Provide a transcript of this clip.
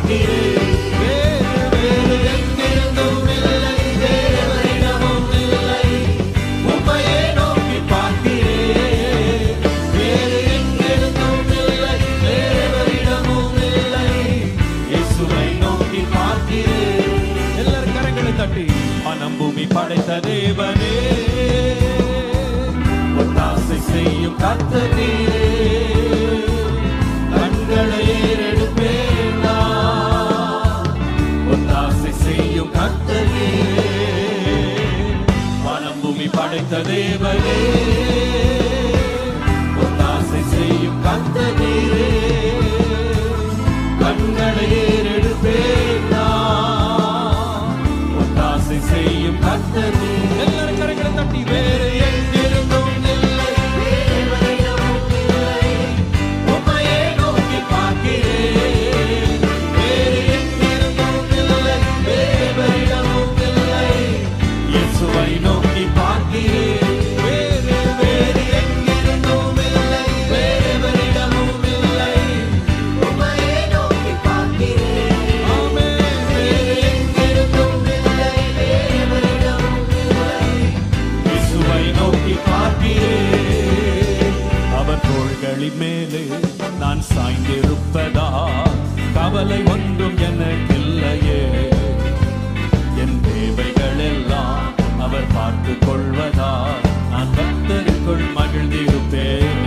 பார்க்கிறேன். வேறு எங்கிருந்தும் இல்லை, வேறெவரிடமும் இல்லை, உம்மையே நோக்கி பார்க்கிறேன். வேறு எங்கிருந்தும் இல்லை, வேறெவரிடமும் இல்லை, இயேசுவை நோக்கி பார்க்கிறேன். எல்லாரும் கரங்களை தட்டி மனம் பூமி படைத்த தேவனே, ஒத்தாசை செய்யும் கர்த்தர் நீரே, கண்களை ஏறெடுப்பேன் நான், ஒத்தாசை செய்யும் கர்த்தர் நீரே. மனம் பூமி படைத்த தேவனே, ஒத்தாசை செய்யும் கர்த்தர் நீரே, கண்களை ஏறெடுப்பேன் நான், ஒத்தாசை செய்யும் கர்த்தர் நீரே. எல்லாரும் கரங்களை தட்டி வேறு எங்கிருந்தும் இல்லை, வேறெவரிடமும் இல்லை, உம்மையே நோக்கி பார்க்கிறேன். வேறு எங்கிருந்தும் இல்லை, வேறெவரிடமும் இல்லை, இயேசுவை நோக்கி பார்க்கிறேன். வேறு எங்கிருந்தும் இல்லை, வேறெவரிடமும் இல்லை, உம்மையே நோக்கி பார்க்கிறேன். ஆமென். வேறு எங்கிருந்தும் இல்லை, வேறெவரிடமும் இல்லை, இயேசுவை நோக்கி பார்க்கிறேன். அவர் தோள்களின் மேலே நான் சாய்ந்திருப்பதா கவலை ஒன்றும் எனக்கில்லையே, என் தேவைகள் எல்லாம் அவர் பார்த்து கொள்வதா நான் கர்த்தருக்குள் மகிழ்ந்திருப்பேன்.